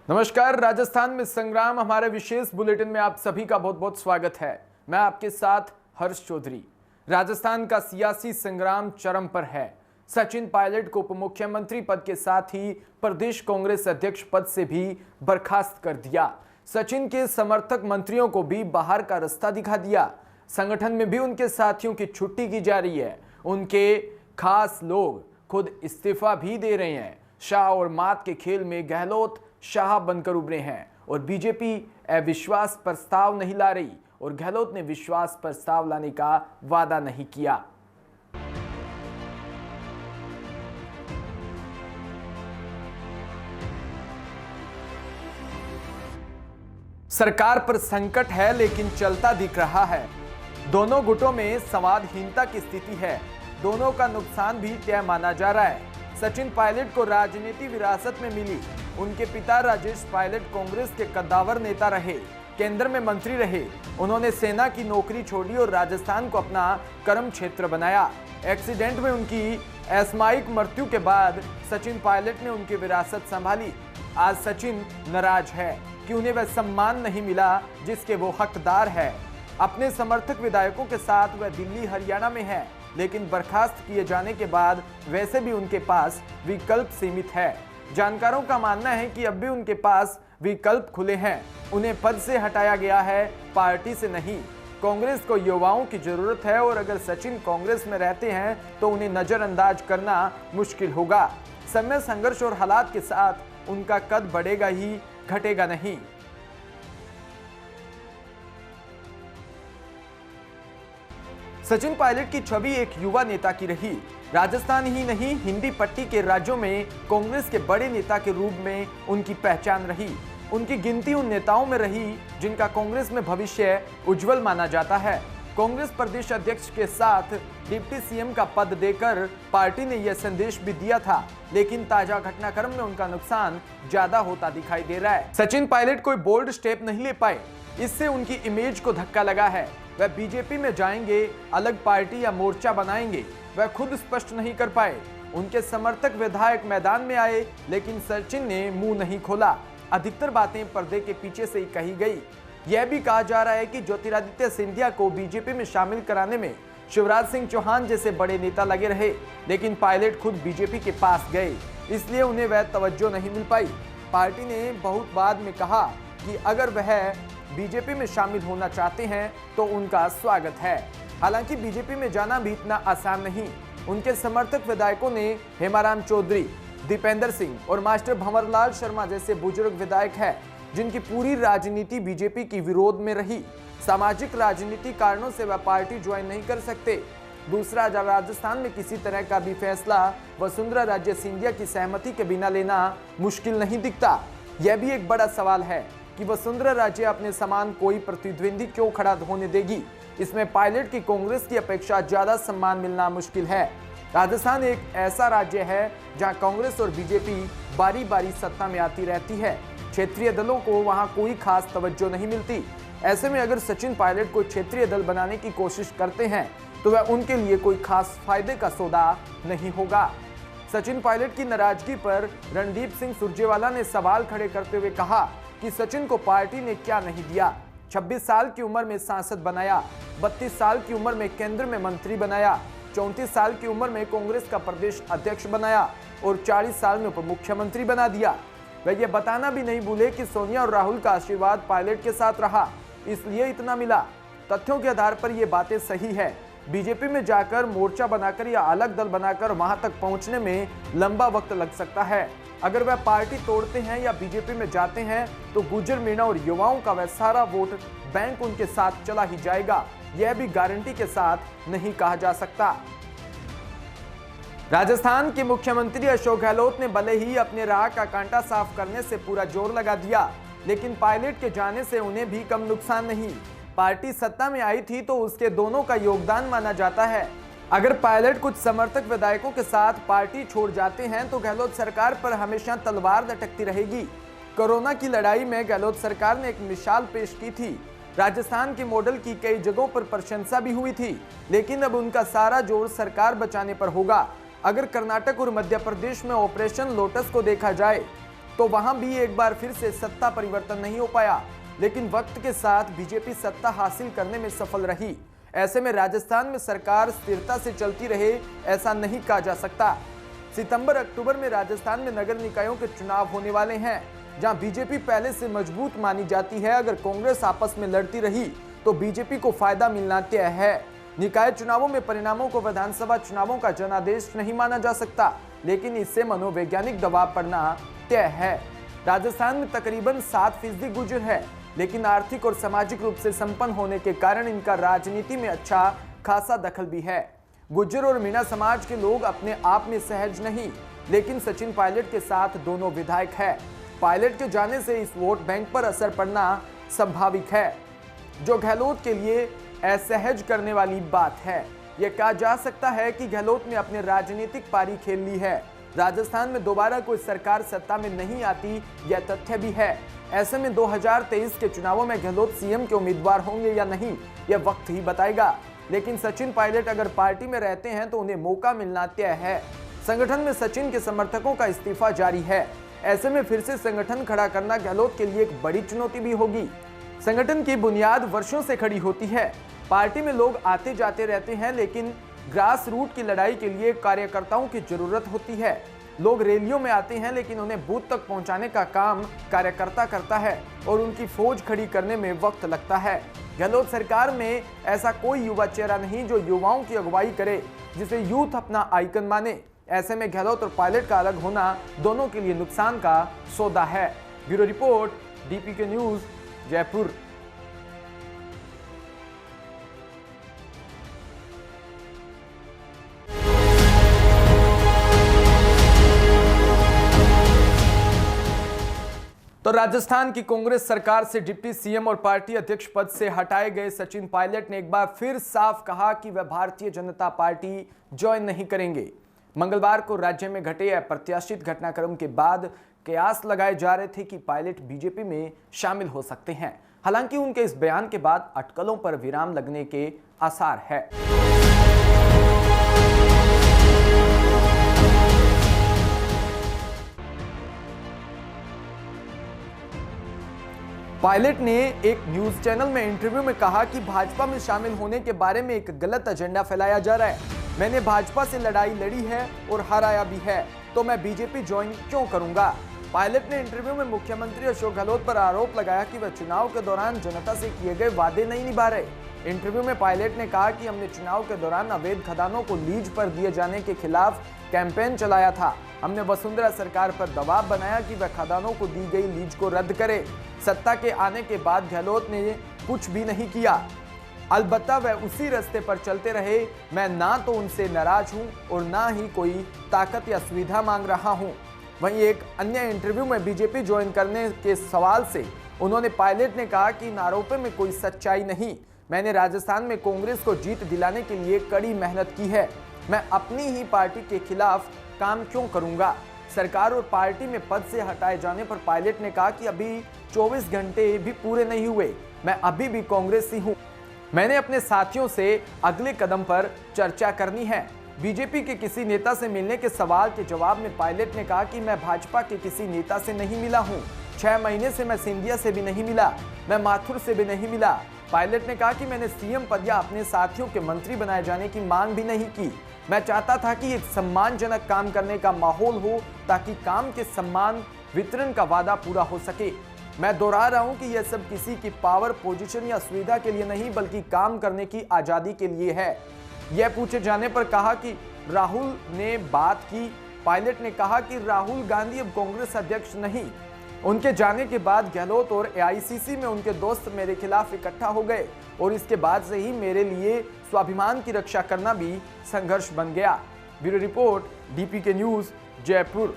नमस्कार। राजस्थान में संग्राम हमारे विशेष बुलेटिन में आप सभी का बहुत बहुत स्वागत है। मैं आपके साथ हर्ष चौधरी। राजस्थान का सियासी संग्राम चरम पर है। सचिन पायलट को उप मुख्यमंत्री पद के साथ ही प्रदेश कांग्रेस अध्यक्ष पद से भी बर्खास्त कर दिया। सचिन के समर्थक मंत्रियों को भी बाहर का रास्ता दिखा दिया। संगठन में भी उनके साथियों की छुट्टी की जा रही है। उनके खास लोग खुद इस्तीफा भी दे रहे हैं। शाह और मात के खेल में गहलोत शाह बनकर उभरे हैं और बीजेपी अविश्वास प्रस्ताव नहीं ला रही और गहलोत ने विश्वास प्रस्ताव लाने का वादा नहीं किया। सरकार पर संकट है लेकिन चलता दिख रहा है। दोनों गुटों में संवादहीनता की स्थिति है। दोनों का नुकसान भी तय माना जा रहा है। सचिन पायलट को राजनीति विरासत में मिली। उनके पिता राजेश पायलट कांग्रेस के कद्दावर नेता रहे, केंद्र में मंत्री रहे। उन्होंने सेना की नौकरी छोड़ी और राजस्थान को अपना कर्म क्षेत्र बनाया। एक्सीडेंट में उनकी असामयिक मृत्यु के बाद सचिन पायलट ने उनकी विरासत संभाली। आज सचिन नाराज है कि उन्हें वह सम्मान नहीं मिला जिसके वो हकदार है। अपने समर्थक विधायकों के साथ वह दिल्ली हरियाणा में है, लेकिन बर्खास्त किए जाने के बाद वैसे भी उनके पास विकल्प सीमित है। जानकारों का मानना है कि अब भी उनके पास विकल्प खुले हैं। उन्हें पद से हटाया गया है, पार्टी से नहीं। कांग्रेस को युवाओं की जरूरत है और अगर सचिन कांग्रेस में रहते हैं तो उन्हें नजरअंदाज करना मुश्किल होगा। समय, संघर्ष और हालात के साथ उनका कद बढ़ेगा ही, घटेगा नहीं। सचिन पायलट की छवि एक युवा नेता की रही। राजस्थान ही नहीं, हिंदी पट्टी के राज्यों में कांग्रेस के बड़े नेता के रूप में उनकी पहचान रही। उनकी गिनती उन नेताओं में रही जिनका कांग्रेस में भविष्य उज्जवल माना जाता है। कांग्रेस प्रदेश अध्यक्ष के साथ डिप्टी सीएम का पद देकर पार्टी ने यह संदेश भी दिया था, लेकिन ताजा घटनाक्रम में उनका नुकसान ज्यादा होता दिखाई दे रहा है। सचिन पायलट कोई बोल्ड स्टेप नहीं ले पाए, इससे उनकी इमेज को धक्का लगा है। वह बीजेपी में जाएंगे, अलग पार्टी या मोर्चा बनाएंगे, वह खुद स्पष्ट नहीं कर पाए। उनके समर्थक विधायक मैदान में आए, लेकिन सचिन ने मुंह नहीं खोला। अधिकतर बातें पर्दे के पीछे से ही कही गई। यह भी कहा जा रहा है कि ज्योतिरादित्य सिंधिया को बीजेपी में शामिल कराने में शिवराज सिंह चौहान जैसे बड़े नेता लगे रहे, लेकिन पायलट खुद बीजेपी के पास गए, इसलिए उन्हें वह तवज्जो नहीं मिल पाई। पार्टी ने बहुत बाद में कहा कि अगर वह बीजेपी में शामिल होना चाहते हैं तो उनका स्वागत है। हालांकि बीजेपी में जाना भी इतना आसान नहीं। उनके समर्थक विधायकों ने हेमाराम चौधरी, दीपेंद्र सिंह और मास्टर भंवरलाल शर्मा जैसे बुजुर्ग विधायक हैं, जिनकी पूरी राजनीति बीजेपी की विरोध में रही। सामाजिक राजनीति कारणों से वह पार्टी ज्वाइन नहीं कर सकते। दूसरा, राजस्थान में किसी तरह का भी फैसला वसुंधरा राजे सिंधिया की सहमति के बिना लेना मुश्किल नहीं दिखता। यह भी एक बड़ा सवाल है कि वसुंधरा राजे अपने समान कोई प्रतिद्वंदी क्यों खड़ा होने देगी। इसमें पायलट की कांग्रेस की अपेक्षा ज्यादा सम्मान मिलना मुश्किल है। राजस्थान एक ऐसा राज्य है जहां कांग्रेस और बीजेपी बारी बारी सत्ता में आती रहती है। क्षेत्रीय दलों को वहां कोई खास तवज्जो नहीं मिलती। ऐसे में अगर सचिन पायलट को क्षेत्रीय दल बनाने की कोशिश करते हैं तो वह उनके लिए कोई खास फायदे का सौदा नहीं होगा। सचिन पायलट की नाराजगी पर रणदीप सिंह सुरजेवाला ने सवाल खड़े करते हुए कहा कि सचिन को पार्टी ने क्या नहीं दिया। 26 साल की उम्र में सांसद बनाया, 32 साल की उम्र में केंद्र में मंत्री बनाया, 34 साल की उम्र में कांग्रेस का प्रदेश अध्यक्ष बनाया और 40 साल में उप मुख्यमंत्री बना दिया। वह यह बताना भी नहीं भूले कि सोनिया और राहुल का आशीर्वाद पायलट के साथ रहा, इसलिए इतना मिला। तथ्यों के आधार पर यह बातें सही है। बीजेपी में जाकर मोर्चा बनाकर या अलग दल बनाकर वहां तक पहुंचने में लंबा वक्त लग सकता है। अगर वह पार्टी तोड़ते हैं या बीजेपी में जाते हैं तो गुर्जर मीणा और युवाओं का वह सारा वोट बैंक उनके साथ चला ही जाएगा। यह भी गारंटी के साथ नहीं कहा जा सकता। राजस्थान के मुख्यमंत्री अशोक गहलोत ने भले ही अपने राह का कांटा साफ करने से पूरा जोर लगा दिया, लेकिन पायलट के जाने से उन्हें भी कम नुकसान नहीं। पार्टी सत्ता में आई थी तो उसके दोनों का योगदान माना जाता है। अगर पायलट कुछ समर्थक विधायकों के साथ पार्टी छोड़ जाते हैं तो गहलोत सरकार पर हमेशा तलवार लटकती रहेगी। कोरोना की लड़ाई में गहलोत सरकार ने एक मिसाल पेश की थी। राजस्थान के मॉडल की कई जगहों पर प्रशंसा भी हुई थी, लेकिन अब उनका सारा जोर सरकार बचाने पर होगा। अगर कर्नाटक और मध्य प्रदेश में ऑपरेशन लोटस को देखा जाए तो वहां भी एक बार फिर से सत्ता परिवर्तन नहीं हो पाया, लेकिन वक्त के साथ बीजेपी सत्ता हासिल करने में सफल रही। ऐसे में राजस्थान में सरकार स्थिरता से चलती रहे, ऐसा नहीं कहा जा सकता। सितंबर अक्टूबर में राजस्थान में नगर निकायों के चुनाव होने वाले हैं, जहां बीजेपी पहले से मजबूत मानी जाती है। अगर कांग्रेस आपस में लड़ती रही तो बीजेपी को फायदा मिलना तय है। निकाय चुनावों में परिणामों को विधानसभा चुनावों का जनादेश नहीं माना जा सकता, लेकिन इससे मनोवैज्ञानिक दबाव पड़ना तय है। राजस्थान में तकरीबन 7% गुर्जर है, लेकिन आर्थिक और सामाजिक रूप से संपन्न होने के कारण इनका राजनीति में अच्छा खासा दखल भी है। गुर्जर और मीणा समाज के लोग अपने आप में सहज नहीं, लेकिन सचिन पायलट के साथ दोनों विधायक है। पायलट के जाने से इस वोट बैंक पर असर पड़ना स्वाभाविक है, जो गहलोत के लिए असहज करने वाली बात है। यह कहा जा सकता है कि गहलोत ने अपने राजनीतिक पारी खेल ली है। राजस्थान में दोबारा कोई सरकार सत्ता में नहीं आती, यह तथ्य भी है। ऐसे में 2023 के चुनावों में गहलोत सीएम के उम्मीदवार होंगे या नहीं, यह वक्त ही बताएगा। लेकिन सचिन पायलट अगर पार्टी में रहते हैं तो उन्हें मौका मिलना तय है। संगठन में सचिन के समर्थकों का इस्तीफा जारी है। ऐसे में फिर से संगठन खड़ा करना गहलोत के लिए एक बड़ी चुनौती भी होगी। संगठन की बुनियाद वर्षों से खड़ी होती है। पार्टी में लोग आते जाते रहते हैं, लेकिन ग्रास रूट की लड़ाई के लिए कार्यकर्ताओं की जरूरत होती है। लोग रैलियों में आते हैं, लेकिन उन्हें बूथ तक पहुंचाने का काम कार्यकर्ता करता है और उनकी फौज खड़ी करने में वक्त लगता है। गहलोत सरकार में ऐसा कोई युवा चेहरा नहीं जो युवाओं की अगुवाई करे, जिसे यूथ अपना आइकन माने। ऐसे में गहलोत और पायलट का अलग होना दोनों के लिए नुकसान का सौदा है। Bureau report, DPK news, Jaipur. तो राजस्थान की कांग्रेस सरकार से डिप्टी सीएम और पार्टी अध्यक्ष पद से हटाए गए सचिन पायलट ने एक बार फिर साफ कहा कि वह भारतीय जनता पार्टी ज्वाइन नहीं करेंगे। मंगलवार को राज्य में घटे अप्रत्याशित घटनाक्रम के बाद कयास लगाए जा रहे थे कि पायलट बीजेपी में शामिल हो सकते हैं। हालांकि उनके इस बयान के बाद अटकलों पर विराम लगने के आसार है। पायलट ने एक न्यूज चैनल में इंटरव्यू में कहा कि भाजपा में शामिल होने के बारे में एक गलत एजेंडा फैलाया जा रहा है। मैंने भाजपा से लड़ाई लड़ी है और हराया भी है, तो मैं बीजेपी ज्वाइन क्यों करूंगा। पायलट ने इंटरव्यू में मुख्यमंत्री अशोक गहलोत पर आरोप लगाया कि वह चुनाव के दौरान जनता से किए गए वादे नहीं निभा रहे। इंटरव्यू में पायलट ने कहा कि हमने चुनाव के दौरान अवैध खदानों को लीज पर दिए जाने के खिलाफ कैंपेन चलाया था। हमने वसुंधरा सरकार पर दबाव बनाया कि वह खदानों को दी गई लीज को रद्द करे। सत्ता के आने के बाद गहलोत ने कुछ भी नहीं किया, अलबत्ता वह उसी रास्ते पर चलते रहे। मैं ना तो उनसे नाराज हूं और ना ही कोई ताकत या सुविधा मांग रहा हूं। वहीं एक अन्य इंटरव्यू में बीजेपी ज्वाइन करने के सवाल से उन्होंने पायलट ने कहा कि इन आरोपों में कोई सच्चाई नहीं। मैंने राजस्थान में कांग्रेस को जीत दिलाने के लिए कड़ी मेहनत की है। मैं अपनी ही पार्टी के खिलाफ काम क्यों करूंगा। सरकार और पार्टी में पद से हटाए जाने पर पायलट ने कहा कि अभी 24 घंटे भी पूरे नहीं हुए, मैं अभी भी कांग्रेसी हूं। मैंने अपने साथियों से अगले कदम पर चर्चा करनी है। बीजेपी के किसी नेता से मिलने के सवाल के जवाब में पायलट ने कहा कि मैं भाजपा के किसी नेता से नहीं मिला हूं। 6 महीने से मैं सिंधिया से भी नहीं मिला, मैं माथुर से भी नहीं मिला। पायलट ने कहा कि मैंने सीएम पद या अपने साथियों के मंत्री बनाए जाने की मांग भी नहीं की। मैं चाहता था कि एक सम्मानजनक काम करने का माहौल हो, ताकि काम के सम्मान वितरण का वादा पूरा हो सके। मैं दोहरा रहा हूं कि यह सब किसी की पावर, पोजीशन या सुविधा के लिए नहीं, बल्कि काम करने की आजादी के लिए है। यह पूछे जाने पर कहा कि राहुल ने बात की। पायलट ने कहा कि राहुल गांधी अब कांग्रेस अध्यक्ष नहीं। उनके जाने के बाद गहलोत और AICC में उनके दोस्त मेरे खिलाफ इकट्ठा हो गए और इसके बाद से ही मेरे लिए स्वाभिमान की रक्षा करना भी संघर्ष बन गया। Bureau report, DPK news, Jaipur.